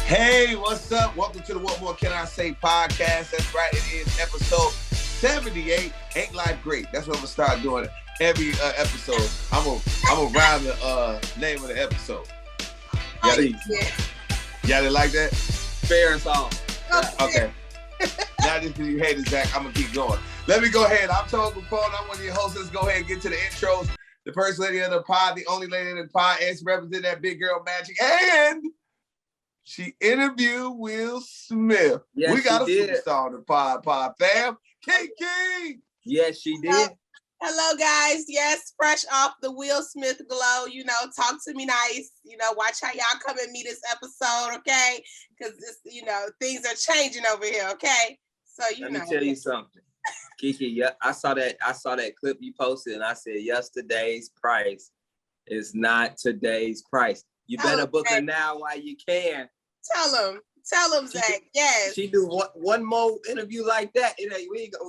Hey, what's up? Welcome to the What More Can I Say podcast. That's right, it is episode 78. Ain't Life Great? That's what I'm gonna start doing every episode. I'm gonna rhyme the name of the episode. Y'all didn't like that? Fair and soft. Okay. Now just because you hate it, Zach, I'm gonna keep going. Let me go ahead. I'm Tony Kapone. I'm one of your hosts. Let's go ahead and get to the intros. The first lady of the pod, the only lady in the pod, and she represents that big girl magic. And she interviewed Will Smith. Yes, we got a did. superstar on the pod fam. Keke. Yes, she did. Hello, guys. Yes, fresh off the Will Smith glow. Talk to me nice. Watch how y'all come and meet this episode, okay? Because things are changing over here, okay? So Let me tell you something, Keke. Yeah, I saw that clip you posted, and I said yesterday's price is not today's price. You better book her now while you can. Tell him, Zach. Yes. She do one more interview like that.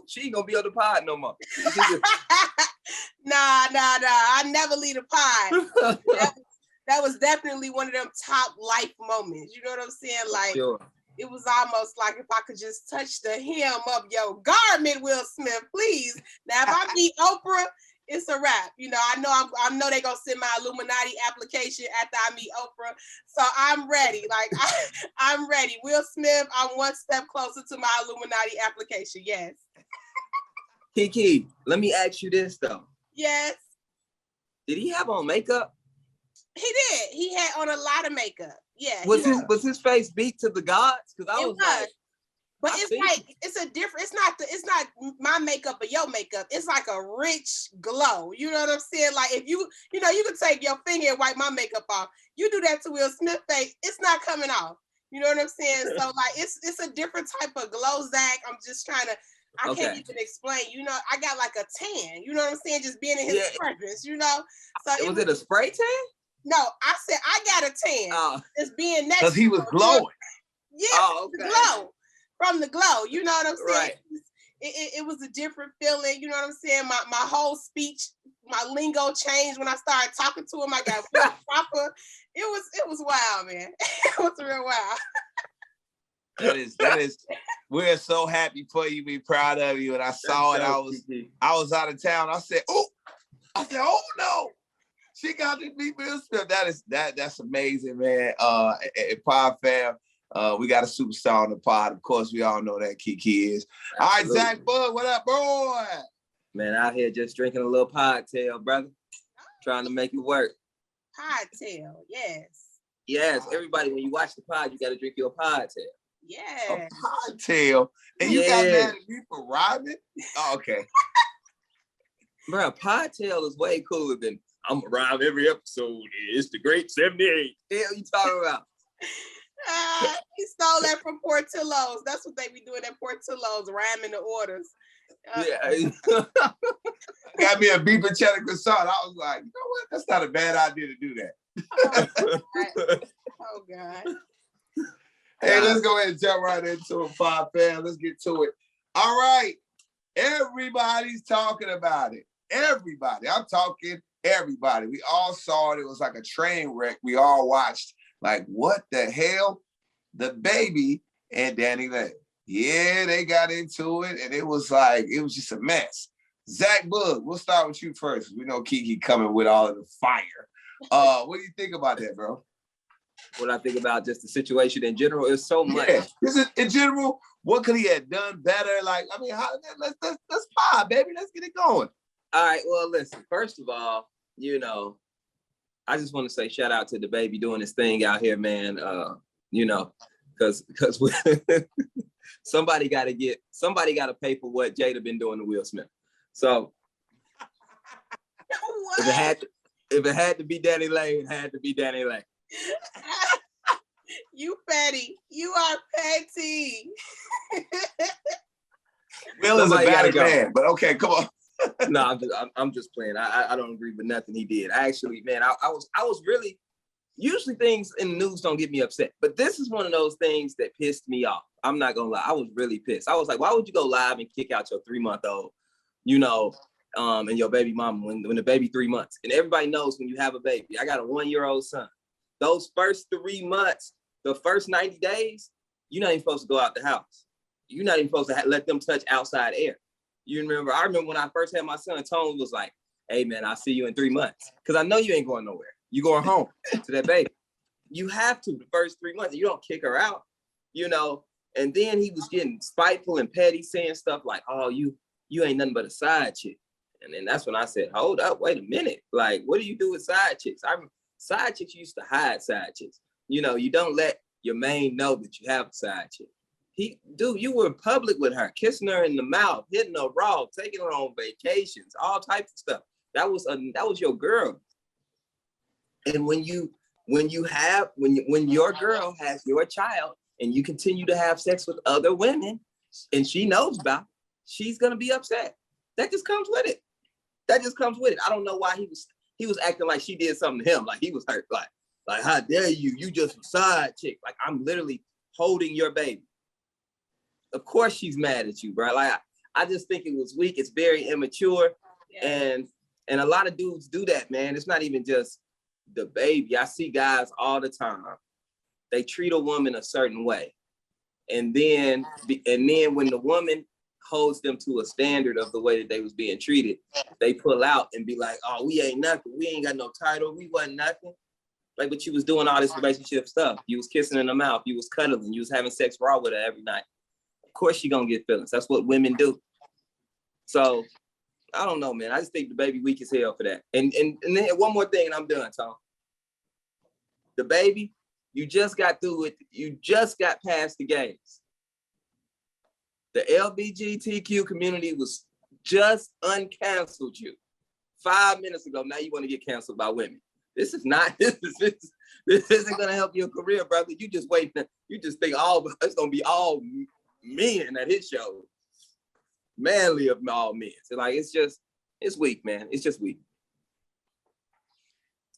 She ain't gonna be on the pod no more. Nah. I never leave the pod. that was definitely one of them top life moments. You know what I'm saying? Like, sure. It was almost like if I could just touch the hem of your garment, Will Smith, please. Now, if I meet Oprah, it's a wrap. I know they're gonna send my Illuminati application after I meet Oprah. So I'm ready. I'm ready. Will Smith, I'm one step closer to my Illuminati application. Yes. Keke, let me ask you this though. Yes. Did he have on makeup? He did. He had on a lot of makeup. Yeah. Was his face beat to the gods? Because I was like, but it's a different. It's not my makeup or your makeup. It's like a rich glow. You know what I'm saying? Like if you can take your finger and wipe my makeup off. You do that to Will Smith face, it's not coming off. You know what I'm saying? So it's a different type of glow, Zach. I'm just trying to. I can't even explain. I got like a tan. You know what I'm saying? Just being in his presence. So was it a spray tan? No, I said I got a tan. It's being next. Because he was glowing. Yeah, the glow. From the glow, you know what I'm saying? Right. It was a different feeling, you know what I'm saying? My whole speech, my lingo changed when I started talking to him. I got real proper. It was wild, man. It was real wild. That is. We're so happy for you. Be proud of you. And I saw it. I was out of town. I said, oh no. She got to meet Will Smith. That's amazing, man. Pod fam. We got a superstar on the pod. Of course, we all know that Keke is. Absolutely. All right, Zach Boog, what up, boy? Man, out here just drinking a little podtail, brother. Trying to make it work. Podtail, yes. Yes, everybody, when you watch the pod, you got to drink your podtail. Yeah. A podtail? And you got mad at me for rhyming? Oh, okay. Bro, podtail is way cooler than I'm going to rhyme every episode. It's the great 78. Hell you talking about? He stole that from Portillo's. That's what they be doing at Portillo's, rhyming the orders. Got me a beef and cheddar croissant. I was like, you know what? That's not a bad idea to do that. Oh God. Hey, let's go ahead and jump right into it, Pod fam. Let's get to it. All right. Everybody's talking about it. Everybody. I'm talking everybody. We all saw it. It was like a train wreck. We all watched. Like, what the hell? DaBaby and DaniLeigh. Yeah, they got into it, and it was just a mess. Zach Boog, we'll start with you first. We know Keke coming with all of the fire. What do you think about that, bro? What I think about just the situation in general is so much. Yeah. In general, what could he have done better? Let's pod, baby. Let's get it going. All right, well, listen. First of all, I just want to say shout out to DaBaby doing his thing out here, man. Because somebody got to pay for what Jada been doing to Will Smith. So if it had to be Dani Leigh, it had to be Dani Leigh. You petty. You are petty. Will is a bad man, but okay, come on. No, I'm just playing. I don't agree with nothing he did. Actually, man, I was really. Usually things in the news don't get me upset, but this is one of those things that pissed me off. I'm not gonna lie. I was really pissed. I was like, why would you go live and kick out your 3-month-old, and your baby mama when the baby 3 months? And everybody knows when you have a baby. I got a 1-year-old son. Those first 3 months the first 90 days, you're not even supposed to go out the house. You're not even supposed to let them touch outside air. I remember when I first had my son, Tone was like, hey man, I'll see you in 3 months. Cause I know you ain't going nowhere. You going home to that baby. You have to the first 3 months. You don't kick her out, you know? And then he was getting spiteful and petty, saying stuff like, oh, you ain't nothing but a side chick. And then that's when I said, hold up, wait a minute. Like, what do you do with side chicks? Side chicks used to hide side chicks. You know, you don't let your main know that you have a side chick. You were in public with her, kissing her in the mouth, hitting her raw, taking her on vacations, all types of stuff. That was your girl. And when your girl has your child and you continue to have sex with other women and she knows about it, she's gonna be upset. That just comes with it. I don't know why he was acting like she did something to him, like he was hurt, like how dare you just a side chick. Like, I'm literally holding your baby. Of course she's mad at you, bro. Like, I just think it was weak. It's very immature. Yeah. And a lot of dudes do that, man. It's not even just DaBaby. I see guys all the time. They treat a woman a certain way. And then when the woman holds them to a standard of the way that they was being treated, they pull out and be like, oh, we ain't nothing. We ain't got no title. We wasn't nothing. Like, but you was doing all this relationship stuff. You was kissing in the mouth. You was cuddling. You was having sex raw with her every night. Of course she gonna get feelings. That's what women do. So I don't know, man. I just think DaBaby weak as hell for that. And then one more thing, and I'm done, Tom. DaBaby, you just got through it. You just got past the gays. The LGBTQ community was just uncanceled you 5 minutes ago. Now you want to get canceled by women. This isn't gonna help your career, brother. You just wait. You just think it's gonna be all men at his show. Manly of all men. So like, it's weak, man. It's just weak.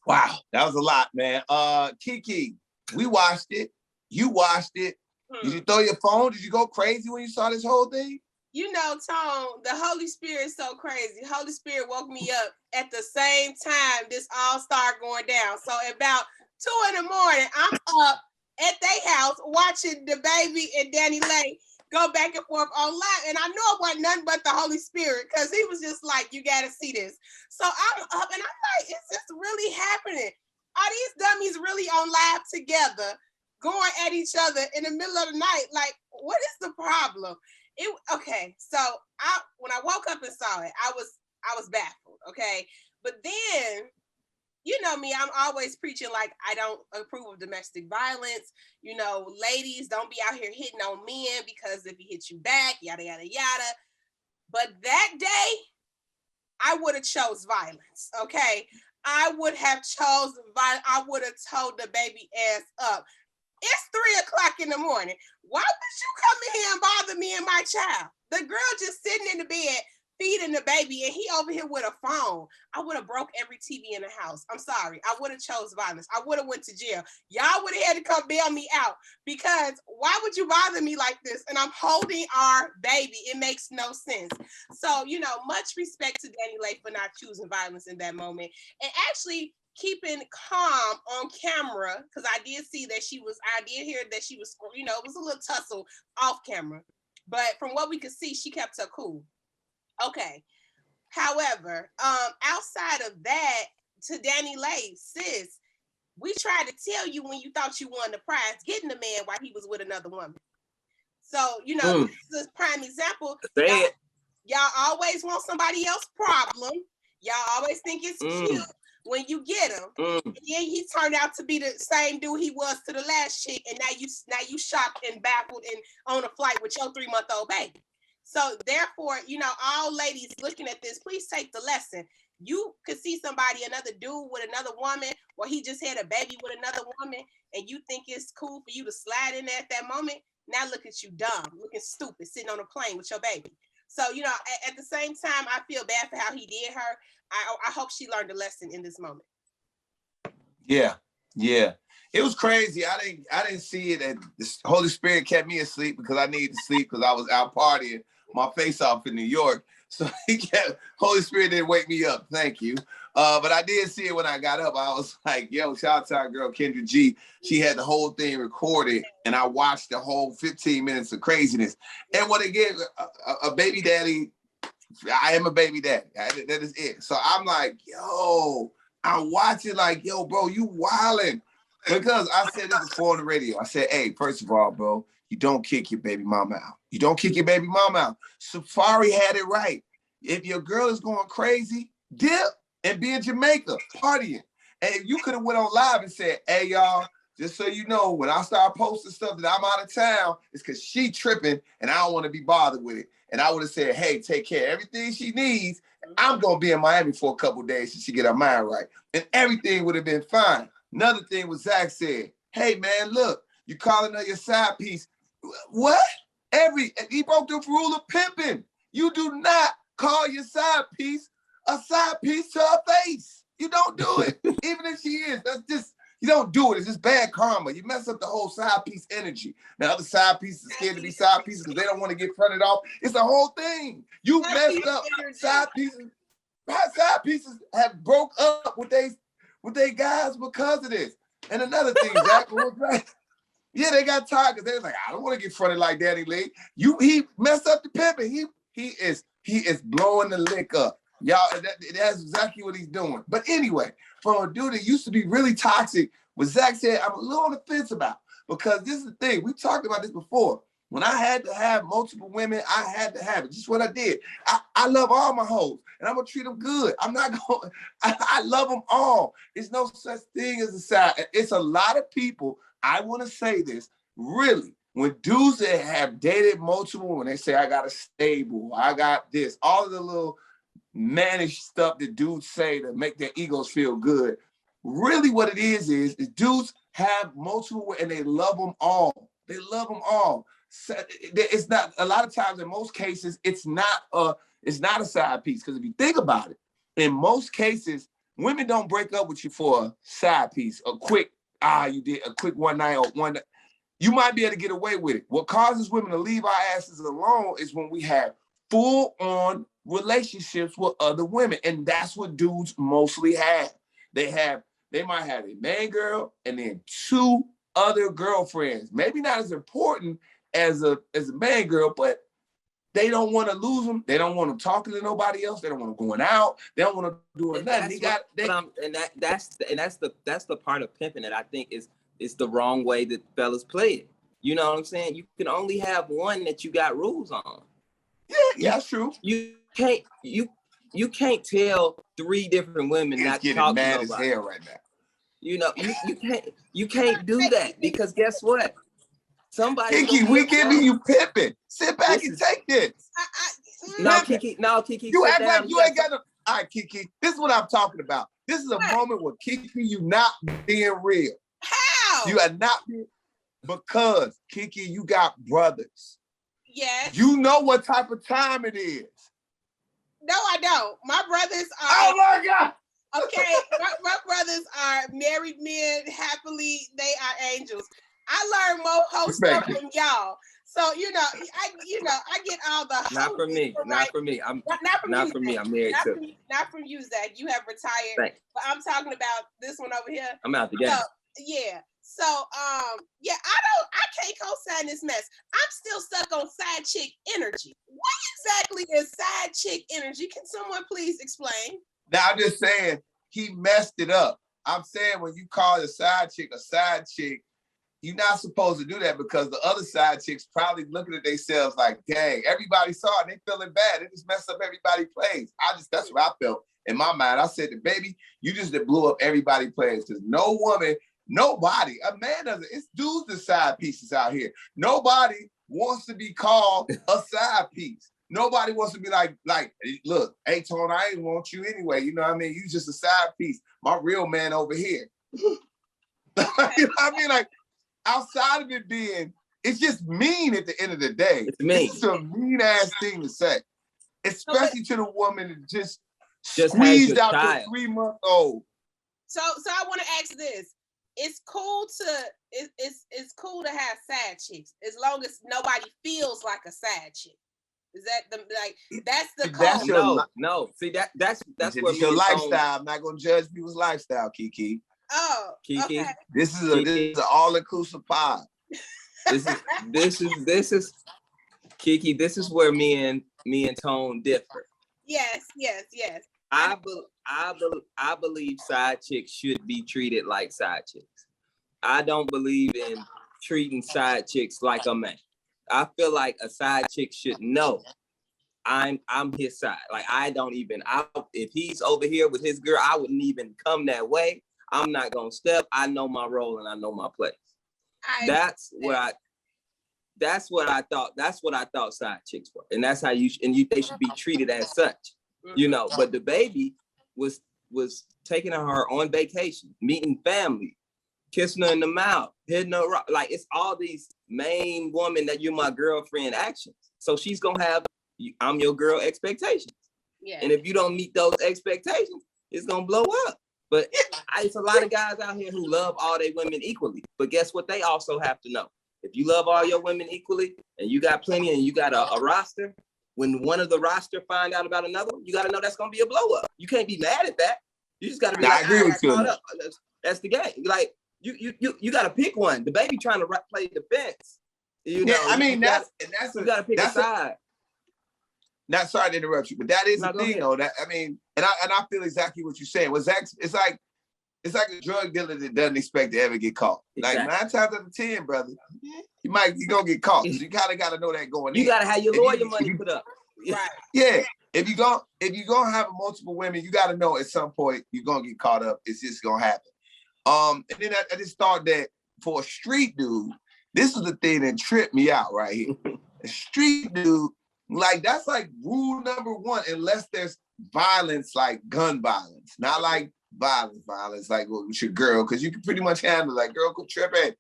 Wow, that was a lot, man. Keke, we watched it. You watched it. Did you throw your phone? Did you go crazy when you saw this whole thing? You know, Tone, the Holy Spirit is so crazy. Holy Spirit woke me up at the same time this all started going down. So about 2 a.m, I'm up at their house watching DaBaby and DaniLeigh go back and forth online. And I know it wasn't nothing but the Holy Spirit, because he was just like, you got to see this. So I'm up and I'm like, is this really happening? Are these dummies really on live together, going at each other in the middle of the night? Like, what is the problem? Okay, so when I woke up and saw it, I was baffled, okay? But then, you know me, I'm always preaching like I don't approve of domestic violence. You know, ladies, don't be out here hitting on men, because if he hits you back, yada, yada, yada. But that day, I would have chose violence, okay? I would have chose violence. I would have told DaBaby ass up. It's 3:00 in the morning. Why would you come in here and bother me and my child? The girl just sitting in the bed feeding the baby, and he over here with a phone. I would have broke every TV in the house. I'm sorry. I would have chose violence. I would have went to jail. Y'all would have had to come bail me out, because why would you bother me like this? And I'm holding our baby. It makes no sense. So, you know, much respect to DaniLeigh for not choosing violence in that moment, and actually keeping calm on camera, because I did hear that she was, you know, it was a little tussle off camera. But from what we could see, she kept her cool. Okay. However, outside of that, to DaniLeigh, sis, we tried to tell you when you thought you won the prize, getting the man while he was with another woman. So, you know, this is a prime example. Y'all always want somebody else's problem. Y'all always think it's cute when you get him. And then he turned out to be the same dude he was to the last chick, and now you shocked and baffled and on a flight with your 3-month-old baby. So therefore, you know, all ladies looking at this, please take the lesson. You could see somebody, another dude with another woman, or he just had a baby with another woman, and you think it's cool for you to slide in there at that moment. Now look at you dumb, looking stupid, sitting on a plane with your baby. So, you know, at the same time, I feel bad for how he did her. I hope she learned a lesson in this moment. Yeah. It was crazy. I didn't see it, and the Holy Spirit kept me asleep because I needed to sleep because I was out partying my face off in New York. So Holy Spirit didn't wake me up. Thank you. But I did see it when I got up. I was like, yo, shout out to our girl Kendra G. She had the whole thing recorded, and I watched the whole 15 minutes of craziness. And what again, a baby daddy, I am a baby daddy. That is it. So I'm like, yo, I'm watching like, yo, bro, you wildin'. Because I said this before on the radio. I said, hey, first of all, bro, you don't kick your baby mama out. You don't kick your baby mama out. Safari had it right. If your girl is going crazy, dip and be in Jamaica partying. And if you could have went on live and said, hey, y'all, just so you know, when I start posting stuff that I'm out of town, it's because she tripping and I don't want to be bothered with it. And I would have said, hey, take care of everything she needs. I'm going to be in Miami for a couple of days so she get her mind right. And everything would have been fine. Another thing was Zach said, hey, man, look, you calling her your side piece. What? He broke the rule of pimping. You do not call your side piece a side piece to her face. You don't do it. Even if she is, that's just, you don't do it. It's just bad karma. You mess up the whole side piece energy. Now, other side pieces are scared to be side pieces because they don't want to get fronted off. It's the whole thing. You messed up side pieces. Side pieces have broke up with they guys because of this. And another thing, Zach was right. Yeah, they got tired because they was like, I don't want to get fronted like Dani Leigh. He messed up the pimping. He is blowing the lick up. Y'all, that's exactly what he's doing. But anyway, from a dude that used to be really toxic, what Zach said, I'm a little on the fence about. Because this is the thing, we talked about this before. When I had to have multiple women, I had to have it. Just what I did. I love all my hoes, and I'm going to treat them good. I'm not going, I love them all. There's no such thing as a side. It's a lot of people, I want to say this, really, when dudes that have dated multiple, when they say, I got a stable, I got this, all of the little mannish stuff that dudes say to make their egos feel good, really what it is dudes have multiple and they love them all. They love them all. So it's not, a lot of times in most cases, it's not a side piece. Because if you think about it, in most cases, women don't break up with you for a side piece, a quick, you did a quick one night or one night. You might be able to get away with it. What causes women to leave our asses alone is when we have full-on relationships with other women. And that's what dudes mostly have. They might have a main girl and then two other girlfriends. Maybe not as important as a main girl, but they don't want to lose them. They don't want them talking to nobody else. They don't want them going out. They don't want to do nothing. That's the part of pimping that I think is the wrong way that fellas play it. You know what I'm saying? You can only have one that you got rules on. Yeah, that's true. You can't tell three different women not to talk to nobody. As hell right now. You know, you can't do that because guess what? Somebody. Keke, we giving you pimping. Sit back and take this. Keke. You act like you ain't got no. All right, Keke. This is what I'm talking about. This is a moment where Keke, you not being real. How? You are not being, because Keke, you got brothers. Yes. You know what type of time it is. No, I don't. My brothers are. Oh my God. Okay, my brothers are married men. Happily, they are angels. I learned more whole stuff from y'all. So I get all the not from me. Not from me. Not from me. I'm married too. Not from you, Zach. You have retired. Thanks. But I'm talking about this one over here. I'm out the game. So I can't co-sign this mess. I'm still stuck on side chick energy. What exactly is side chick energy? Can someone please explain? Now I'm just saying he messed it up. I'm saying when you call a side chick, you're not supposed to do that because the other side chicks probably looking at themselves like, dang, everybody saw it. They feeling bad. They just messed up everybody's plays. That's what I felt in my mind. I said, baby, you just blew up everybody's plays because no woman, nobody, a man doesn't. It's dudes the side pieces out here. Nobody wants to be called a side piece. Nobody wants to be like, look, hey, Tone, I ain't want you anyway. You know what I mean? You just a side piece. My real man over here. You know what I mean? Like, outside of it being, it's just mean at the end of the day. It's mean. It's a mean-ass thing to say. Especially to the woman that just squeezed out your 3-month-old. So I want to ask this. It's cool to have side chicks as long as nobody feels like a side chick. Is that the that's the That's code? your No. See that's where your lifestyle. I'm not gonna judge people's lifestyle, Keke. Oh, Keke. okay. This is an all-inclusive pod. This is Keke. This is where me and Tone differ. Yes. I believe side chicks should be treated like side chicks. I don't believe in treating side chicks like a man. I feel like a side chick should know I'm his side. Like if he's over here with his girl, I wouldn't even come that way. I'm not gonna step. I know my role and I know my place. That's what I thought. That's what I thought side chicks were, and that's how they should be treated as such. You know, but DaBaby was taking her on vacation, meeting family, kissing her in the mouth, hitting her like it's all these main woman that you're my girlfriend actions. So she's gonna have I'm your girl expectations. Yeah. And if you don't meet those expectations, it's gonna blow up. But it's a lot of guys out here who love all their women equally. But guess what? They also have to know if you love all your women equally and you got plenty and you got a roster. When one of the roster find out about another one, you got to know that's going to be a blow up. You can't be mad at that. You just got to be like, I agree with you. That's the game. Like you got to pick one. DaBaby trying to play defense. You know, I mean, you got to pick a side. Not sorry to interrupt you, but that is the thing, though. That I mean, and I feel exactly what you're saying. It's like a drug dealer that doesn't expect to ever get caught. Exactly. Like 9 times out of 10, brother, you're gonna get caught. So you kind of got to know that going in. You got to have your lawyer money put up. Right. Yeah. If you're gonna have multiple women, you got to know at some point you're gonna get caught up. It's just gonna happen. And then I just thought that for a street dude, this is the thing that tripped me out right here. A street dude, like that's like rule number 1, unless there's violence, like gun violence, not like violence like with your girl, because you can pretty much handle like girl could trip at.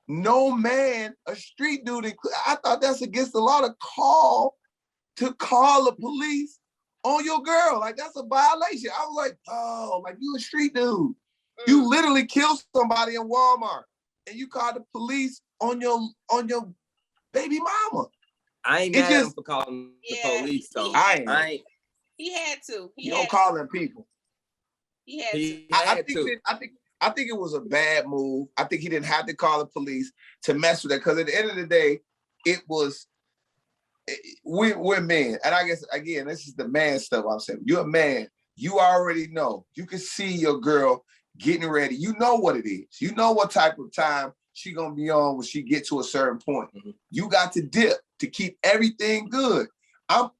No man, a street dude, I thought that's against the law to call the police on your girl. Like that's a violation. I was like, oh, like you a street dude. You literally killed somebody in Walmart and you called the police on your baby mama. I ain't mad at him for calling the police though. He had to. You don't call them people. He had to. I think it was a bad move. I think he didn't have to call the police to mess with that, because at the end of the day, we're men. And I guess, again, this is the man stuff I'm saying. You're a man. You already know. You can see your girl getting ready. You know what it is. You know what type of time she going to be on when she get to a certain point. Mm-hmm. You got to dip to keep everything good. I'm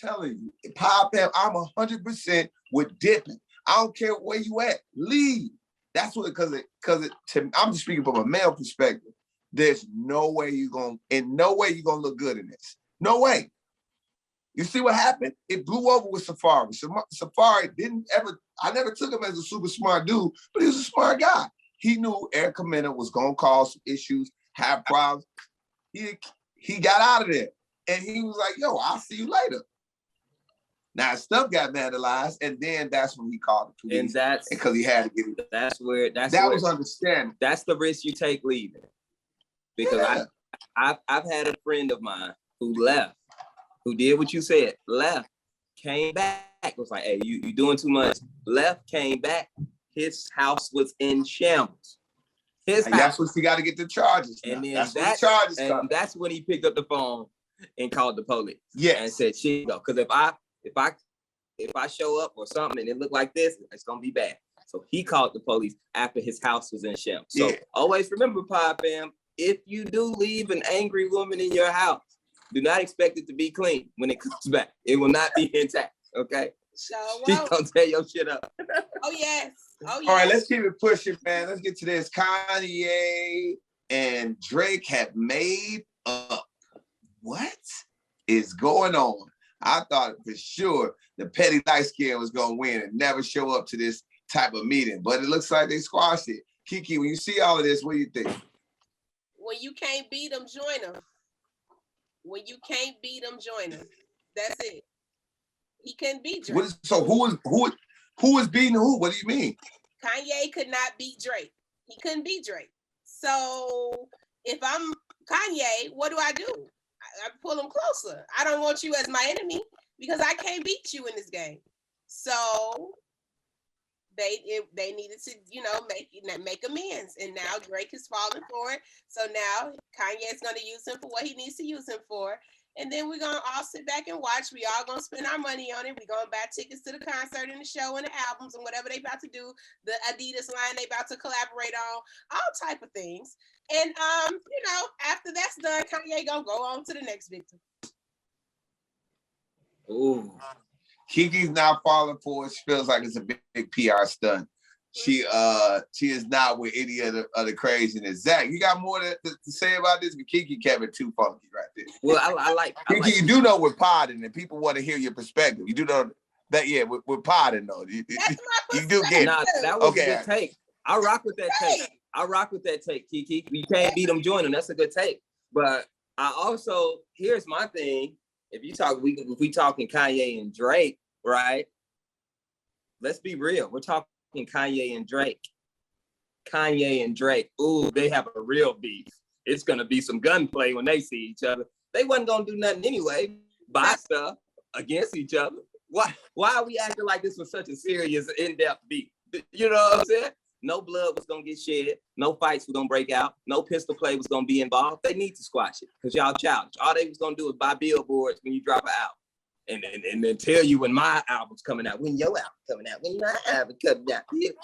telling you, Pop, I'm 100% with dipping. I don't care where you at. Leave. That's what, because I'm just speaking from a male perspective. There's no way you're gonna look good in this. No way. You see what happened? It blew over with Safari. Safari I never took him as a super smart dude, but he was a smart guy. He knew Erica Mena was gonna cause some issues, have problems. He got out of there. And he was like, yo, I'll see you later. Now stuff got vandalized, and then that's when he called the police. And that's because he had to get it. That was understanding. That's the risk you take leaving. Because I've had a friend of mine who left, who did what you said, left, came back, was like, hey, you doing too much. Left, came back, his house was in shambles. That's what you got to get the charges. And then that's when he picked up the phone and called the police. Yeah. And said, shit, go. Because if I show up or something and it look like this, it's gonna be bad. So he called the police after his house was in shambles. So always remember, Pop Fam, if you do leave an angry woman in your house, do not expect it to be clean when it comes back. It will not be intact. Okay. She's gonna tear your shit up. Oh yes. All right, let's keep it pushing, man. Let's get to this. Kanye and Drake have made up. What is going on? I thought for sure the petty light skin was going to win and never show up to this type of meeting, but it looks like they squashed it. Keke, when you see all of this, what do you think? When you can't beat them, join them. When you can't beat them, join them. That's it. He couldn't beat Drake. Who is beating who? What do you mean? Kanye could not beat Drake. He couldn't beat Drake. So if I'm Kanye, what do? I pull them closer. I don't want you as my enemy because I can't beat you in this game. So they needed to, make amends. And now Drake is falling for it. So now Kanye is going to use him for what he needs to use him for. And then we're going to all sit back and watch. We all going to spend our money on it. We're going to buy tickets to the concert and the show and the albums and whatever they about to do. The Adidas line they about to collaborate on. All type of things. And, after that's done, Kanye going to go on to the next victim. Ooh. Keke's not falling for it. She feels like it's a big PR stunt. She is not with any of the craziness. Zach, you got more to say about this? But Keke kept it too funky right there. Well, I like Keke, you do know we're podding, and people want to hear your perspective. You do know that, yeah, we're podding though. You do get it. That was a good take. I rock with that take. Keke. You can't beat them, join them. That's a good take. But I also, here's my thing. If we talking Kanye and Drake, right? Let's be real. We're talking Kanye and Drake. Ooh, they have a real beef. It's gonna be some gunplay when they see each other. They wasn't gonna do nothing anyway. Buy stuff against each other. Why are we acting like this was such a serious, in-depth beef? You know what I'm saying? No blood was gonna get shed. No fights were gonna break out. No pistol play was gonna be involved. They need to squash it because y'all childish. All they was gonna do is buy billboards when you drop an album. And then tell you when my album's coming out, when your album's coming out, when my album coming out. It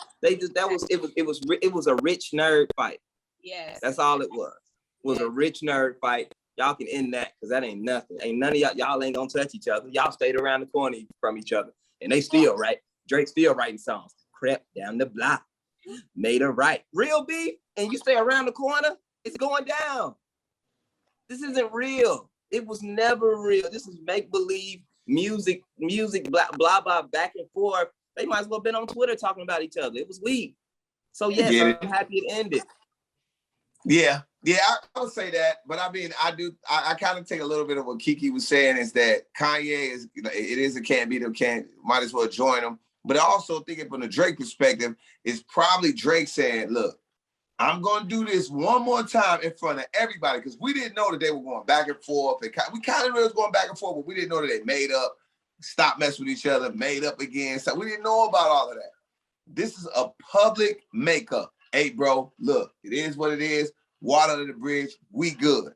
was a rich nerd fight. Yes. That's all it was. It was a rich nerd fight. Y'all can end that because that ain't nothing. Ain't none of y'all ain't gonna touch each other. Y'all stayed around the corner from each other. And they still, right? Drake's still writing songs. Crept down the block, made her right. Real beef, and you stay around the corner, it's going down. This isn't real. It was never real. This is make-believe music, blah, blah, blah, back and forth. They might as well have been on Twitter talking about each other. It was weak. So yes, I'm happy it ended. Yeah, I would say that. But I mean, I kind of take a little bit of what Keke was saying is that Kanye is, it is a can't beat him, might as well join him. But I also thinking from the Drake perspective, is probably Drake saying, look, I'm going to do this one more time in front of everybody because we didn't know that they were going back and forth. We kind of knew it was going back and forth, but we didn't know that they made up, stopped messing with each other, made up again. So we didn't know about all of that. This is a public makeup. Hey, bro, look, it is what it is. Water under the bridge. We good.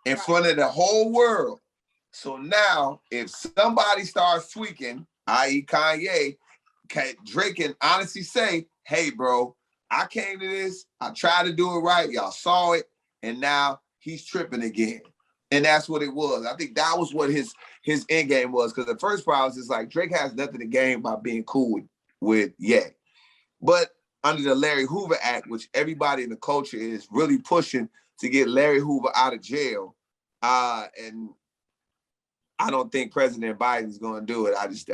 In front of the whole world. So now, if somebody starts tweaking, i.e. Kanye, Drake can honestly say, hey, bro, I came to this. I tried to do it right. Y'all saw it. And now he's tripping again. And that's what it was. I think that was what his end game was. Because the first part was just like, Drake has nothing to gain by being cool with Ye. But under the Larry Hoover Act, which everybody in the culture is really pushing to get Larry Hoover out of jail. And I don't think President Biden's going to do it. I just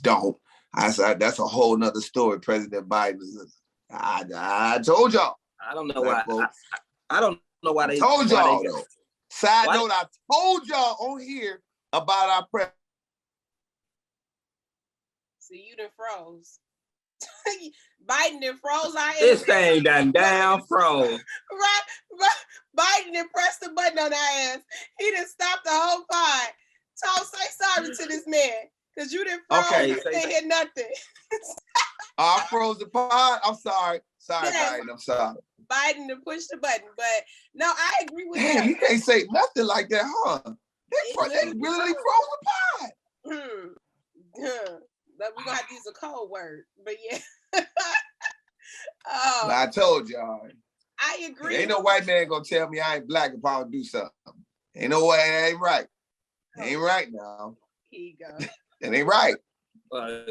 don't. That's a whole nother story. President Biden is. I told y'all. I don't know why. I don't know why they told y'all. Side note, I told y'all on here about our president. See, you done froze. Biden done froze our This thing done down froze. Right. Biden done pressed the button on our ass. He done stopped the whole pod. Tom, say sorry to this man. Because you didn't froze. Okay, you didn't hear nothing. I froze the pod. I'm sorry. Sorry, Biden. I'm sorry. Biden to push the button. But no, I agree with you. You can't say nothing like that, huh? They really froze the pod. But we're going to have to use a code word. But yeah. But I told y'all. I agree. Ain't no white man going to tell me I ain't black if I don't do something. Ain't no way. It ain't right. It ain't right now. Here you go. It ain't right.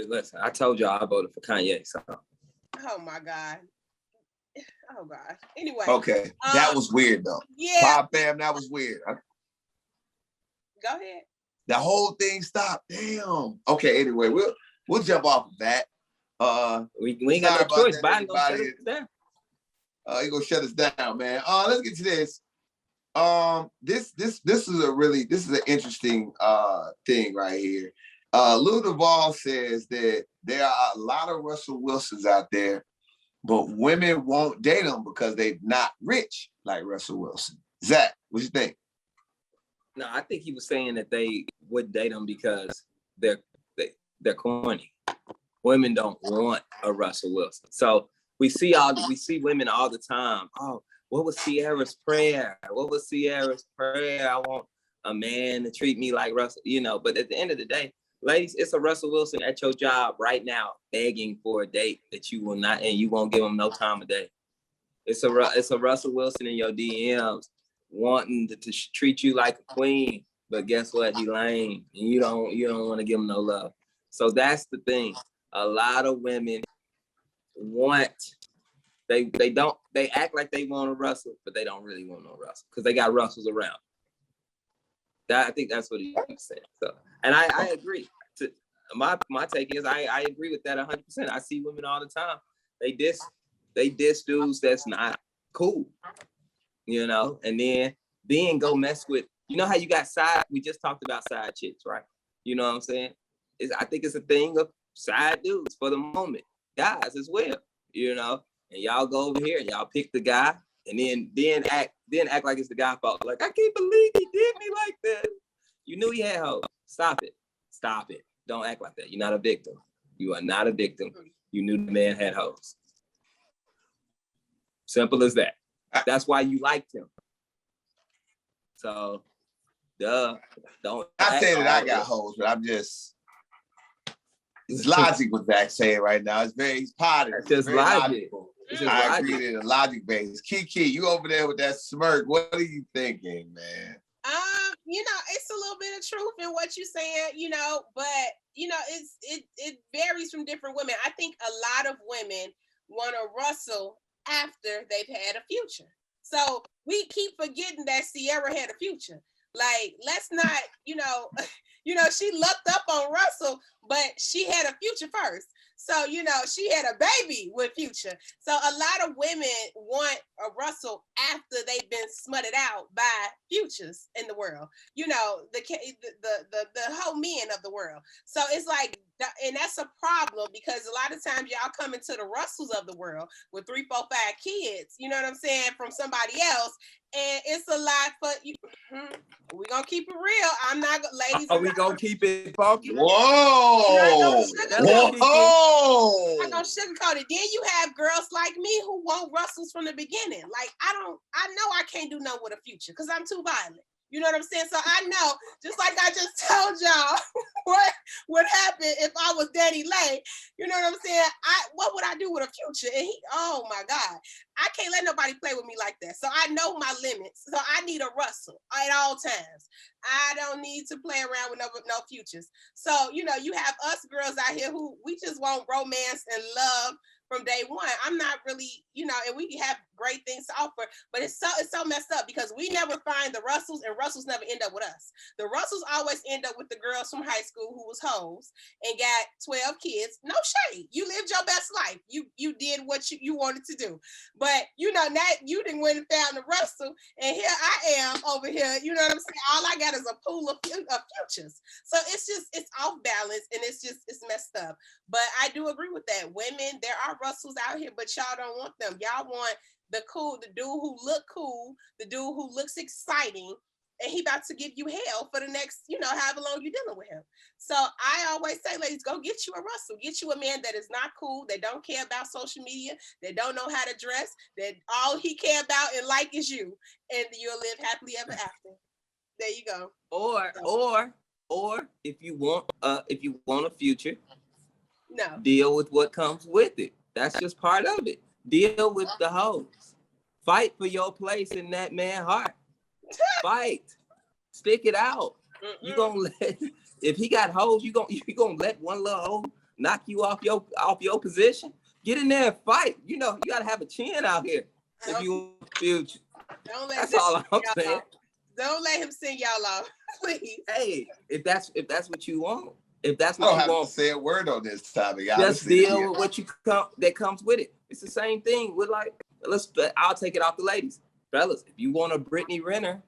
Listen, I told y'all I voted for Kanye. So. Oh my God. Oh God. Anyway. Okay. That was weird though. Yeah. Pop fam, that was weird. Go ahead. The whole thing stopped. Damn. Okay, anyway, we'll jump off of that. We ain't got no choice. Biden gonna shut us down. He gonna shut us down, man. Let's get to this. This is an interesting thing right here. Lil Duval says that there are a lot of Russell Wilsons out there, but women won't date them because they're not rich like Russell Wilson. Zach, what you think? No, I think he was saying that they would date him because they're corny. Women don't want a Russell Wilson. So we see women all the time. Oh, what was Sierra's prayer? What was Sierra's prayer? I want a man to treat me like Russell, But at the end of the day, ladies, it's a Russell Wilson at your job right now, begging for a date that you will not, and you won't give him no time of day. It's a Russell Wilson in your DMs wanting to treat you like a queen, but guess what? He lame, and you don't want to give him no love. So that's the thing. A lot of women they act like they want a Russell, but they don't really want no Russell because they got Russells around. I think that's what he was saying. So, and I agree. My take is I agree with that 100%. I see women all the time. They diss dudes that's not cool, and then go mess with. You know how you got we just talked about side chicks, right? You know what I'm saying? I think it's a thing of side dudes for the moment, guys as well, and y'all go over here and y'all pick the guy and then act like it's the guy's fault. Like, I can't believe he did me like that. You knew he had hoes. Stop it. Don't act like that. You're not a victim. You are not a victim. You knew the man had hoes. Simple as that. That's why you liked him. So, don't. I say that I got hoes, but I'm just. It's logic what Zach's saying right now. It's positive. It's just logic. I agree in a logic base. Keke, you over there with that smirk. What are you thinking, man? It's a little bit of truth in what you're saying, but it varies from different women. I think a lot of women want a Russell after they've had a future. So we keep forgetting that Sierra had a future. Like, let's not, she looked up on Russell, but she had a future first. So, she had a baby with Future. So a lot of women want a Russell after they've been smutted out by futures in the world. The whole men of the world. So it's like, and that's a problem because a lot of times y'all come into the Russells of the world with 3, 4, 5 kids, you know what I'm saying, from somebody else. And it's a lot for you. We're going to keep it real. I'm not going to, ladies. Are we going to keep it funky? Whoa. I'm going to sugarcoat it. Then you have girls like me who want Russells from the beginning. Like, I know I can't do nothing with a future because I'm too violent. You know what I'm saying? So I know, just like I just told y'all what would happen if I was Dani Leigh. You know what I'm saying? What would I do with a future? And oh my God, I can't let nobody play with me like that. So I know my limits. So I need a Russell at all times. I don't need to play around with no futures. So, you have us girls out here who we just want romance and love from day one. I'm not really, and we have great things to offer, but it's so messed up because we never find the Russells and Russells never end up with us. The Russells always end up with the girls from high school who was hoes and got 12 kids. No shade. You lived your best life. You did what you wanted to do. But, now you didn't went and found the Russell and here I am over here. You know what I'm saying? All I got is a pool of futures. So it's off balance and it's messed up. But I do agree with that. Women, there are Russells out here, but y'all don't want them. Y'all want the dude who look cool, the dude who looks exciting, and he about to give you hell for the next, however long you're dealing with him. So I always say, ladies, go get you a Russell. Get you a man that is not cool, that don't care about social media, that don't know how to dress, that all he care about and like is you, and you'll live happily ever after. There you go. Or if you want a future, no, deal with what comes with it. That's just part of it. Deal with the hoes. Fight for your place in that man's heart. Fight. Stick it out. You gonna if he got hoes, you gonna let one little hoe knock you off your position? Get in there and fight. You gotta have a chin out here if you want a future. That's all I'm saying. Don't let him sing y'all off, please. Hey, if that's what you want. If that's what you want, to say a word on this topic. Just deal with what that comes with it. It's the same thing with I'll take it off the ladies. Fellas, if you want a Brittany Renner,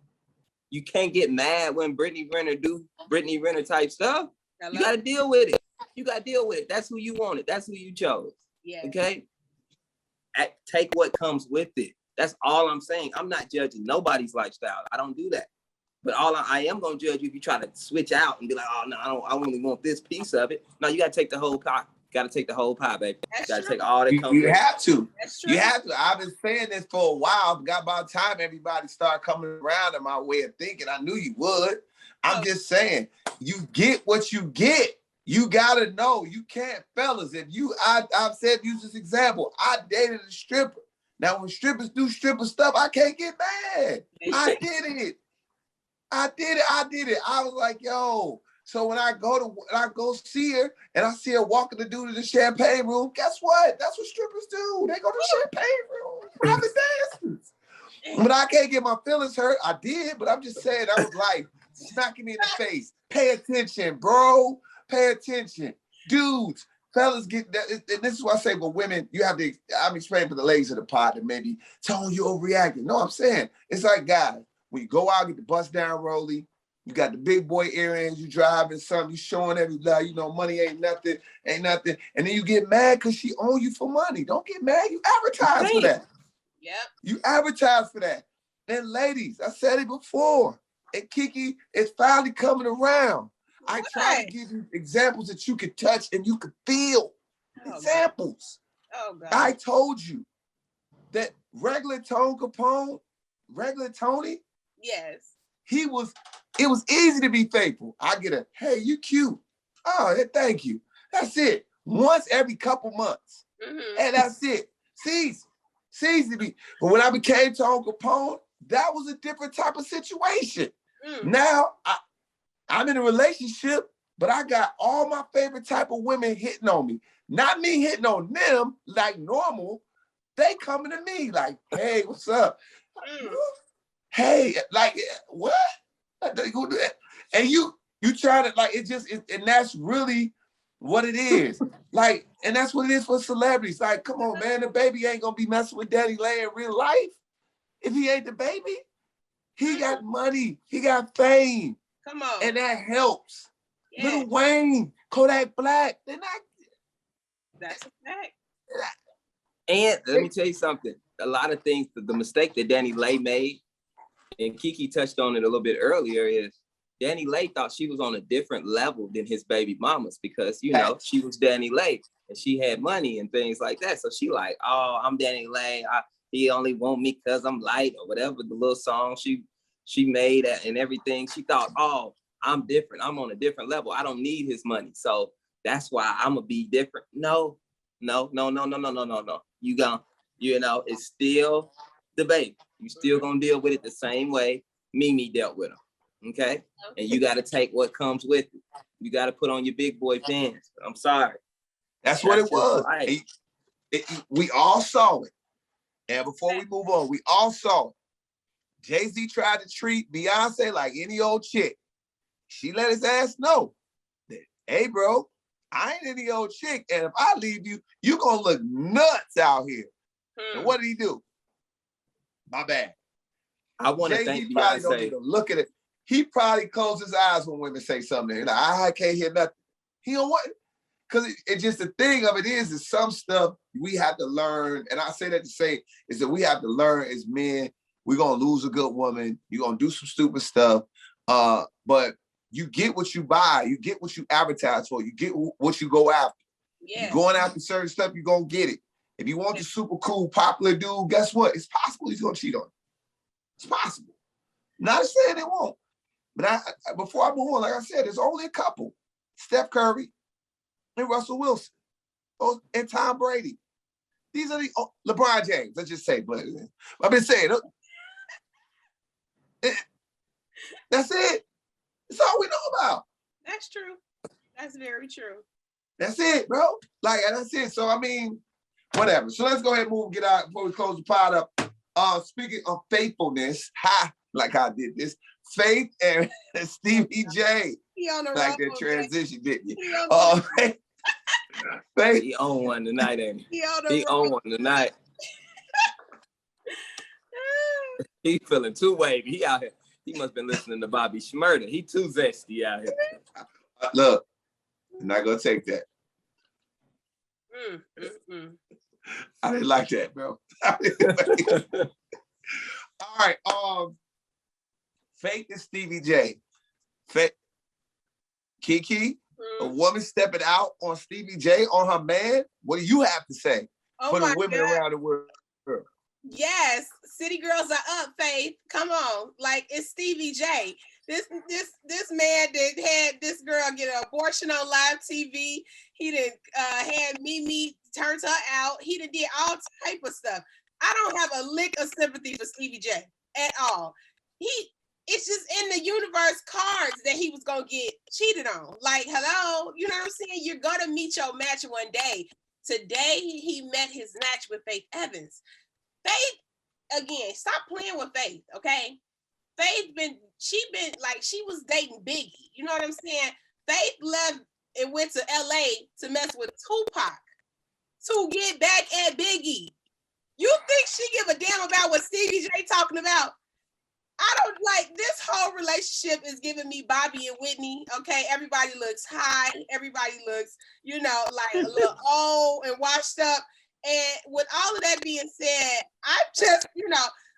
you can't get mad when Brittany Renner do Brittany Renner type stuff. You got to deal with it. That's who you wanted. That's who you chose. Yeah. Okay? Take what comes with it. That's all I'm saying. I'm not judging nobody's lifestyle. I don't do that. But I am gonna judge you if you try to switch out and be like, oh no, I only want this piece of it. No, you gotta take the whole pie. Gotta take the whole pie, baby. That's gotta true. take all that. You have to. That's true. You have to. I've been saying this for a while. Got about time everybody start coming around in my way of thinking. I knew you would. I'm just saying, you get what you get. You gotta know. You can't, fellas. If you, I've said, use this example. I dated a stripper. Now when strippers do stripper stuff, I can't get mad. I did it. I did it. I was like, yo. So when I go see her and I see her walking the dude to the champagne room, guess what? That's what strippers do. They go to the champagne room, private dances. But I can't get my feelings hurt. I did, but I'm just saying that was life. Smacking me in the face. Pay attention, bro. Pay attention. Dudes, fellas get that. And this is what I say, but women, you have to, I'm explaining for the ladies of the pod that maybe Tone, you overreacting. No, I'm saying, it's like, guys, when you go out, get the bust down rollie, you got the big boy earrings, you driving something, you showing everybody, you know, money ain't nothing. And then you get mad because she owe you for money. Don't get mad. You advertise for that. Yep. You advertise for that. And ladies, I said it before, and Keke is finally coming around. I try to give you examples that you could touch and you could feel. Examples. Oh, God. I told you that regular Kapone, regular Tony. Yes. It was easy to be faithful. I get a, hey, you cute. Oh, thank you. That's it. Once every couple months. Mm-hmm. And that's it. Sees to be. But when I became Tone Kapone, that was a different type of situation. Now, I'm in a relationship, but I got all my favorite type of women hitting on me. Not me hitting on them like normal. They coming to me like, hey, what's up? Hey, like, what? And you try to, like, and that's really what it is. Like, and that's what it is for celebrities. Like, come on, man, DaBaby ain't gonna be messing with Dani Leigh in real life if he ain't DaBaby. He got money, he got fame. Come on. And that helps. Yeah. Lil Wayne, Kodak Black, they're not. That's a fact. And let me tell you something. A lot of things, the mistake that Dani Leigh made, and Keke touched on it a little bit earlier, is Dani Leigh thought she was on a different level than his baby mamas because, you know, she was Dani Leigh and she had money and things like that. So she like, oh, I'm Dani Leigh. He only want me because I'm light or whatever the little song she made and everything. She thought, oh, I'm different. I'm on a different level. I don't need his money. So that's why I'm going to be different. No. You gonna, you know, it's still DaBaby. You still gonna deal with it the same way Mimi dealt with him. Okay? And you got to take what comes with it. You got to put on your big boy pants. I'm sorry. That's what it was. Right. We all saw it. And before we move on, we all saw it. Jay-Z tried to treat Beyonce like any old chick. She let his ass know that, hey, bro, I ain't any old chick. And if I leave you, you gonna look nuts out here. And what did he do? My bad. I want to thank Beyonce. Don't Beyonce. look at it. He probably closed his eyes when women say something. He's like, I can't hear nothing. He don't want it. Because it's just the thing of it is some stuff we have to learn. And I say that to say is that we have to learn as men. We're going to lose a good woman. You're going to do some stupid stuff. But you get what you buy. You get what you advertise for. You get what you go after. Yeah. You're going after certain stuff, you're going to get it. If you want the super cool, popular dude, guess what? It's possible he's going to cheat on you. It's possible. Not saying it won't. But before I move on, like I said, there's only a couple. Steph Curry and Russell Wilson and Tom Brady. These are the LeBron James, let's just say. But I've been saying, that's it. That's all we know about. That's true. That's very true. That's it, bro. Like, that's it. So, I mean, whatever. So let's go ahead and get out before we close the pod up. Speaking of faithfulness, like I did this, Faith and Stevie J. He on the like road, that transition, didn't you? Faith. He on one tonight, ain't he? He on one tonight. He feeling too wavy. He out here. He must have been listening to Bobby Shmurda. He too zesty out here. Look, I'm not going to take that. I didn't like that, bro. All right. Faith and Stevie J. Keke, a woman stepping out on Stevie J, on her man. What do you have to say for the women around the world? Yes, city girls are up, Faith. Come on, like it's Stevie J. This man that had this girl get an abortion on live TV. He did had Mimi turns her out. He did all type of stuff. I don't have a lick of sympathy for Stevie J at all. It's just in the universe cards that he was gonna get cheated on. Like, hello, you know what I'm saying? You're gonna meet your match one day. Today he met his match with Faith Evans. Faith, again, stop playing with Faith, okay? Faith she was dating Biggie. You know what I'm saying? Faith left and went to LA to mess with Tupac to get back at Biggie. You think she give a damn about what Stevie J talking about? I don't like this whole relationship is giving me Bobby and Whitney. Okay, everybody looks high. Everybody looks, like a little old and washed up. And with all of that being said, I'm just,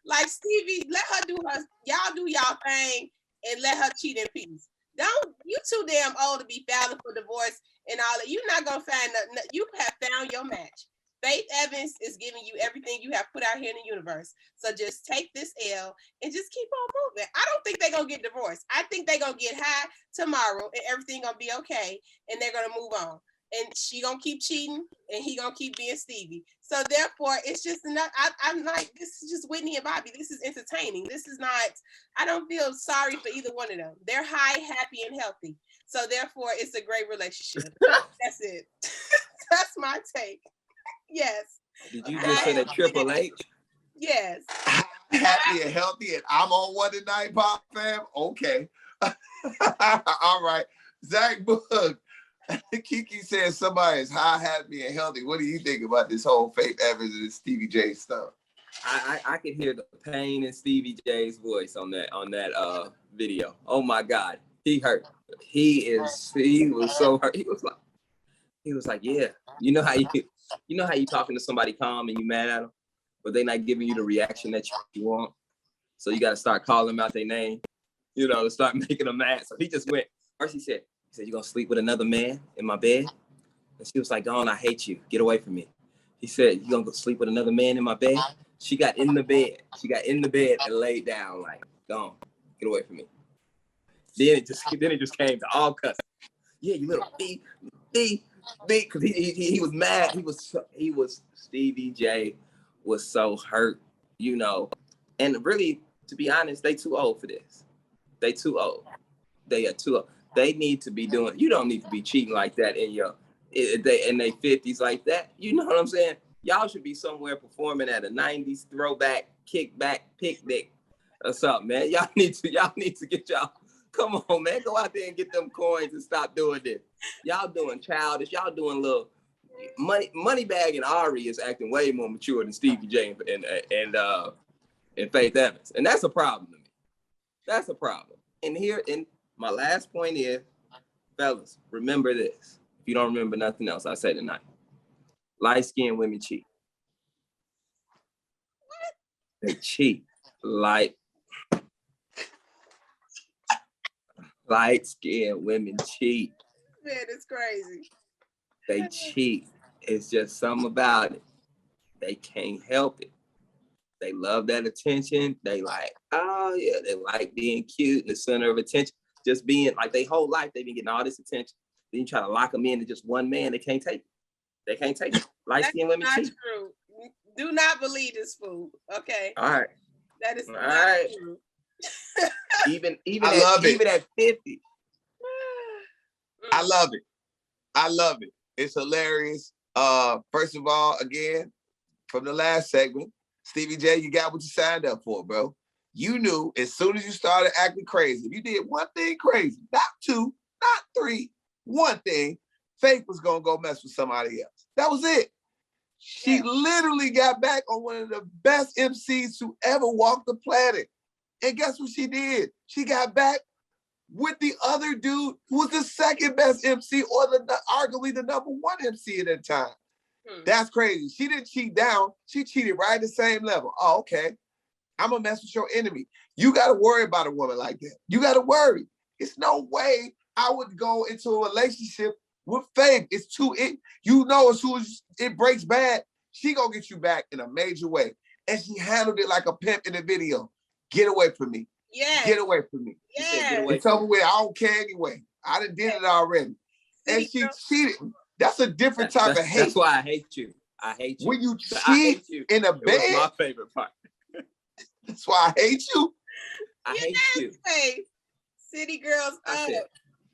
like Stevie, let her do y'all do y'all thing and let her cheat in peace. You too damn old to be filing for divorce and all that. You're not gonna find nothing. You have found your match. Faith Evans is giving you everything you have put out here in the universe. So just take this L and just keep on moving. I don't think they're going to get divorced. I think they're going to get high tomorrow and everything going to be okay. And they're going to move on. And she going to keep cheating and he going to keep being Stevie. So therefore, it's just enough. I'm like, this is just Whitney and Bobby. This is entertaining. This is not, I don't feel sorry for either one of them. They're high, happy, and healthy. So therefore, it's a great relationship. That's it. That's my take. Yes. Did you just say that Triple H? Yes. Happy and healthy, and I'm on one tonight, Pop fam. Okay. All right. Zach Boog. Keke says somebody is high, happy, and healthy. What do you think about this whole Faith Evans and Stevie J stuff? I can hear the pain in Stevie J's voice on that video. Oh my God. He hurt. He was so hurt. He was like, yeah. You know how you talking to somebody calm and you mad at them, but they not giving you the reaction that you want. So you got to start calling them out their name, to start making them mad. So he just went. First he said, you gonna sleep with another man in my bed? And she was like, Dawn, I hate you. Get away from me. He said, you gonna go sleep with another man in my bed? She got in the bed. She got in the bed and laid down like, Dawn, get away from me. Then it just came to all cussing. Yeah, you little B, because he was mad. He was Stevie J was so hurt, and really, to be honest, they too old for this. They too old. They are too old. They need to be doing. You don't need to be cheating like that in their 50s like that. You know what I'm saying? Y'all should be somewhere performing at a 90s throwback kickback picnic or something, man. Y'all need to get y'all. Come on, man. Go out there and get them coins and stop doing this. Y'all doing childish. Y'all doing little Moneybag and Ari is acting way more mature than Stevie J and Faith Evans. And that's a problem to me. That's a problem. And my last point is, fellas, remember this. If you don't remember nothing else, I say tonight. Light-skinned women cheat. They cheat. Light-skinned women cheat. Man, it's crazy. They cheat. It's just something about it. They can't help it. They love that attention. They like, oh yeah, they like being cute, the center of attention. Just being like their whole life, they've been getting all this attention. Then you try to lock them into just one man, they can't take it. They can't take it. Light-skinned women cheat. True. Do not believe this fool. Okay. All right. That is not true. even at 50. I love it. It's hilarious. First of all, again, from the last segment, Stevie J, you got what you signed up for, bro. You knew as soon as you started acting crazy, if you did one thing crazy, not two, not three, one thing, Faith was gonna go mess with somebody else. That was it. She literally got back on one of the best MCs to ever walk the planet. And guess what she did? She got back with the other dude who was the second best MC or arguably the number one MC at that time. That's crazy. She didn't cheat down. She cheated right at the same level. Oh, okay. I'm gonna mess with your enemy. You gotta worry about a woman like that. You gotta worry. It's no way I would go into a relationship with Faith. It's too, you know, as soon as it breaks bad, she gonna get you back in a major way. And she handled it like a pimp in the video. Get away from me. Yeah. Get away from me. Yeah. It's over with. I don't care anyway. I done did it already. And she cheated. That's a different type of hate. That's why I hate you. I hate you. When you cheat in a bed. It was my favorite part. That's why I hate you. I hate you. City girls up.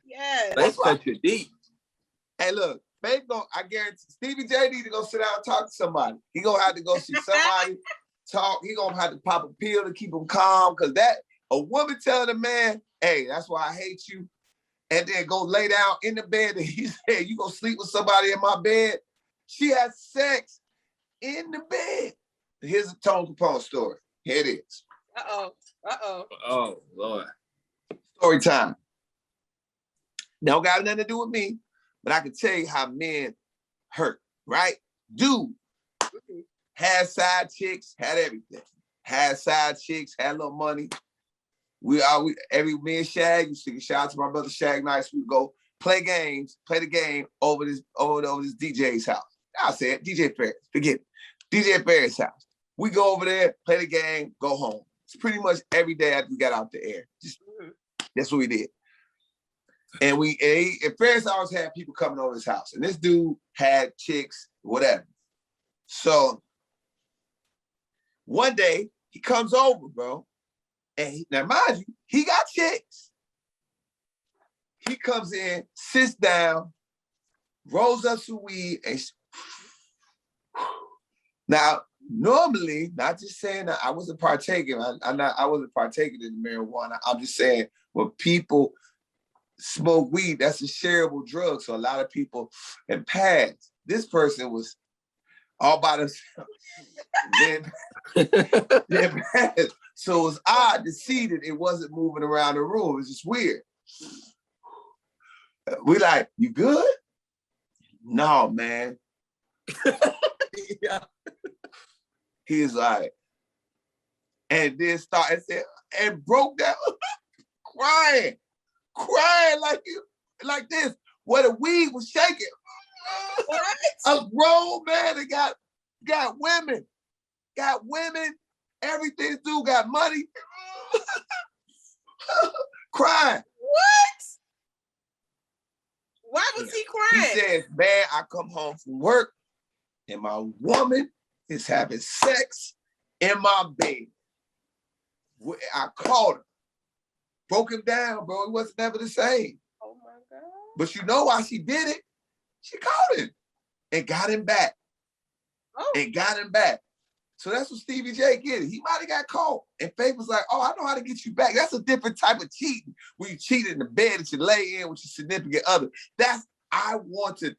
Yes. That's such a deep. Hey, look, Faith I guarantee Stevie J need to go sit down and talk to somebody. He gonna have to go see somebody talk. He gonna have to pop a pill to keep him calm. Cause a woman telling a man, hey, that's why I hate you. And then go lay down in the bed and he said, you gonna sleep with somebody in my bed? She has sex in the bed. Here's a Tone Kapone story. Here it is. Oh, Lord. Story time. Don't got nothing to do with me, but I can tell you how men hurt, right? Dude had side chicks, had everything. Had side chicks, had a little money. Me and Shag used to shout out to my brother Shag Nice. We go play the game over this DJ's house. I said DJ Ferris, forget it. DJ Ferris' house. We go over there, play the game, go home. It's pretty much every day after we got out the air. That's what we did. And Ferris always had people coming over his house. And this dude had chicks, whatever. So one day he comes over, bro. And now mind you, he got chicks. He comes in, sits down, rolls up some weed, and now normally, not just saying that I wasn't partaking. I wasn't partaking in the marijuana. I'm just saying when people smoke weed, that's a shareable drug. So a lot of people have passed. This person was all by themselves. Then passed. So it was odd to see that it wasn't moving around the room. It was just weird. We like, you good? No, man. Yeah. He's like, and then started and broke down, crying like this, where the weed was shaking. What? A grown man that got women, everything dude got money, crying. What? Why was he crying? He says, man, I come home from work and my woman is having sex in my bed. I called her. Broke him down, bro. He wasn't never the same. Oh my God. But you know why she did it? She called him and got him back. Oh. And got him back. So that's what Stevie J did. He might have got caught. And Faith was like, oh, I know how to get you back. That's a different type of cheating. When you cheat in the bed that you lay in with your significant other. I want to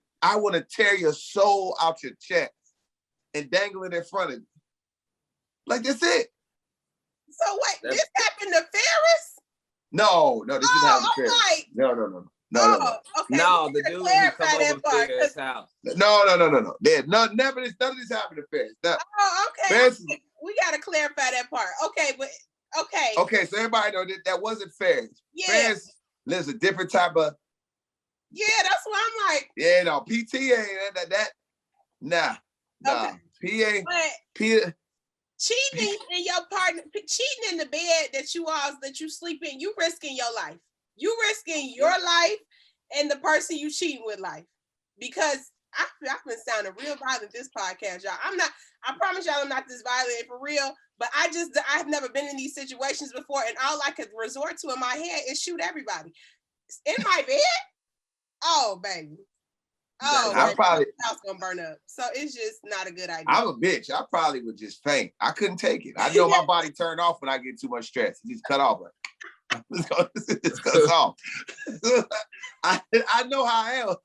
tear your soul out your chest and dangle it in front of you. Like, that's it. So wait, this happened to Ferris? No, this didn't happen to Ferris. Like, no. Okay. No, the dude who come over Ferris' house. No. None of this happened to Ferris. No. Oh, okay. Ferris, we got to clarify that part. Okay, but okay. Okay, so everybody know that wasn't Ferris. Yeah. Ferris lives a different type of. Yeah, that's what I'm like. Yeah, no, PTA, nah. Okay. PA. Cheating in your partner, cheating in the bed that you sleep in, you risking your life. You risking your life and the person you cheating with life. Because I've been sounding real violent this podcast, y'all. I promise y'all I'm not this violent for real, but I've never been in these situations before, and all I could resort to in my head is shoot everybody. In my bed? Oh, baby. Oh, the house gonna burn up. So it's just not a good idea. I'm a bitch. I probably would just faint. I couldn't take it. I know my body turned off when I get too much stress. It just cut off. It cuts off. I know how I am.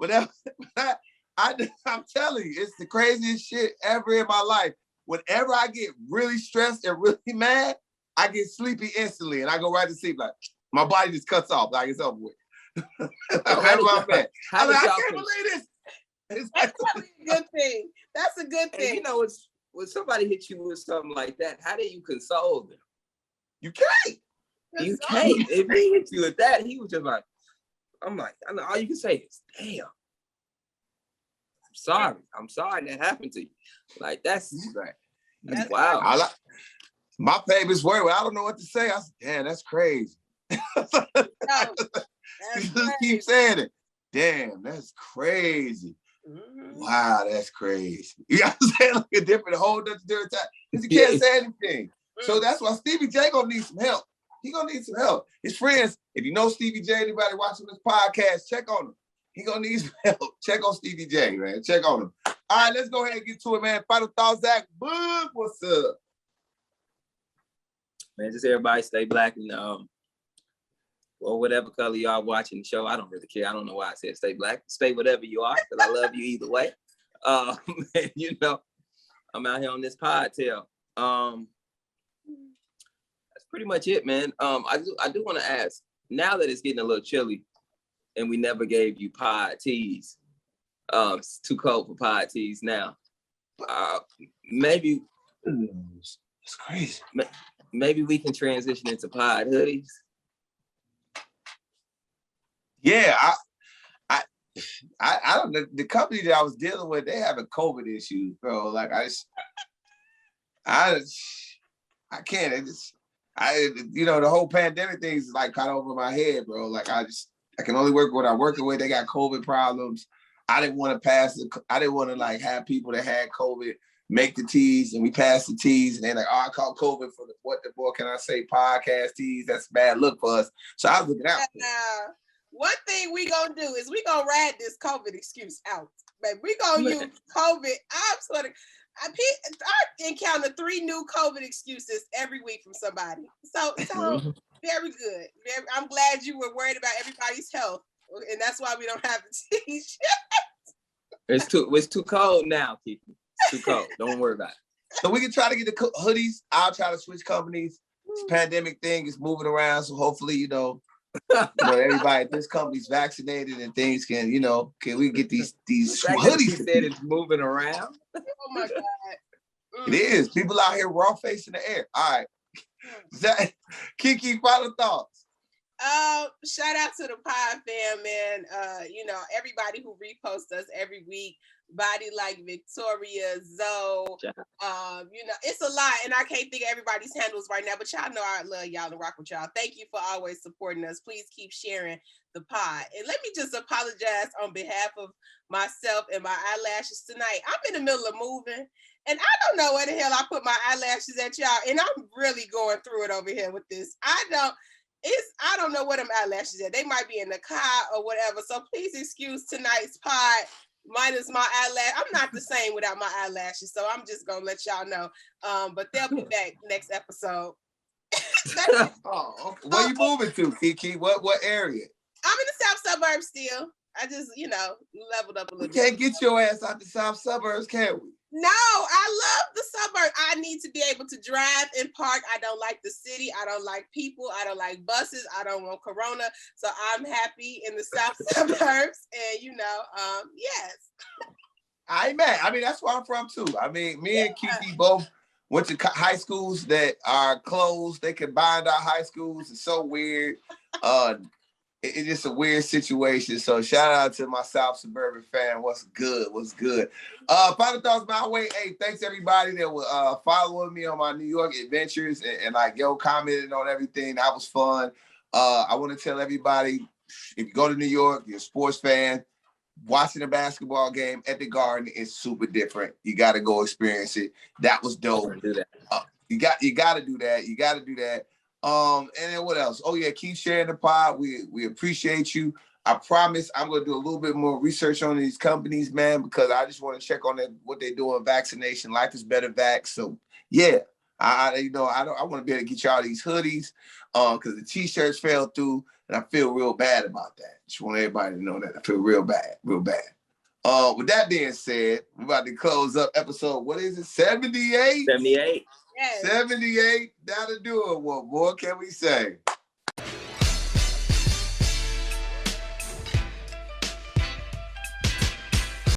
But I'm telling you, it's the craziest shit ever in my life. Whenever I get really stressed and really mad, I get sleepy instantly, and I go right to sleep. Like my body just cuts off. Like it's over with. I can't believe this. That's a good thing. That's a good thing. And you know, when somebody hits you with something like that, how do you console them? You can't. You can't. If he hit you with that, he was just like, I'm like, I know all you can say is, damn. I'm sorry that happened to you. Like, that's wow. My favorite word, I don't know what to say. I said, damn, that's crazy. Just keep saying it. Damn, that's crazy. Mm-hmm. Wow, that's crazy. You got to say like a whole different time. Because you can't say anything. Mm-hmm. So that's why Stevie J gonna need some help. He gonna need some help. His friends, if you know Stevie J, anybody watching this podcast, check on him. He gonna need some help. Check on Stevie J, man. Check on him. All right, let's go ahead and get to it, man. Final thoughts, Zach. Boog, what's up? Man, just everybody stay black and or whatever color y'all watching the show. I don't really care. I don't know why I said stay black. Stay whatever you are, because I love you either way. You know, I'm out here on this pod tail. That's pretty much it, man. I do want to ask, now that it's getting a little chilly and we never gave you pod teas, it's too cold for pod teas now. Maybe it's crazy. Maybe we can transition into pod hoodies. Yeah, I don't know. The company that I was dealing with, they having COVID issues, bro. Like I can't. You know, the whole pandemic thing is like kind of over my head, bro. Like I can only work with what I'm working with. They got COVID problems. I didn't want to like have people that had COVID make the teas, and we passed the teas, and they're like, oh, I caught COVID for what the boy can I say, podcast teas. That's a bad look for us. So I was looking out. One thing we gonna do is we gonna ride this COVID excuse out, baby. We gonna use COVID. I encounter 3 new COVID excuses every week from somebody. So very good. I'm glad you were worried about everybody's health, and that's why we don't have the t-shirts. It's too cold now, Keke. It's too cold. Don't worry about it. So we can try to get the hoodies. I'll try to switch companies. This pandemic thing is moving around, so hopefully, you know, everybody at this company's vaccinated and things can we get these hoodies? Said it's moving around. Oh my God. It is. People out here raw facing the air. All right. Keke, final thoughts. Shout out to the pod fam, man. Everybody who reposts us every week. Body like Victoria, Zoe, it's a lot, and I can't think of everybody's handles right now, but y'all know I love y'all and rock with y'all. Thank you for always supporting us. Please keep sharing the pod. And let me just apologize on behalf of myself and my eyelashes tonight. I'm in the middle of moving, and I don't know where the hell I put my eyelashes at, y'all, and I'm really going through it over here with this. I don't know where them eyelashes at. They might be in the car or whatever, so please excuse tonight's pod. Minus my eyelash. I'm not the same without my eyelashes, so I'm just gonna let y'all know. But they'll be back next episode. Where you moving to, Keke? What area? I'm in the south suburbs still. I just, leveled up a little bit. Can't get your ass out the south suburbs, can we? No, I love the suburbs. I need to be able to drive and park. I don't like the city. I don't like people. I don't like buses. I don't want corona. So I'm happy in the south suburbs. And, yes. I ain't mad. I mean, that's where I'm from, too. I mean, me and Keke both went to high schools that are closed. They combined our high schools. It's so weird. It's just a weird situation. So shout out to my South Suburban fan. What's good? Final thoughts my way. Hey, thanks everybody that was following me on my New York adventures and commented on everything. That was fun. I want to tell everybody, if you go to New York, you're a sports fan, watching a basketball game at the Garden is super different. You got to go experience it. That was dope. Do that. You got to do that. You got to do that. And then what else? Oh yeah, keep sharing the pod. We appreciate you. I promise I'm gonna do a little bit more research on these companies, man, because I just want to check on what they're doing. Vaccination, life is better vax. So yeah, I want to be able to get y'all these hoodies, because the t-shirts fell through, and I feel real bad about that. Just want everybody to know that I feel real bad. With that being said, we're about to close up episode. What is it? 78. 78. Yes. 78. That'll do it. What more can we say?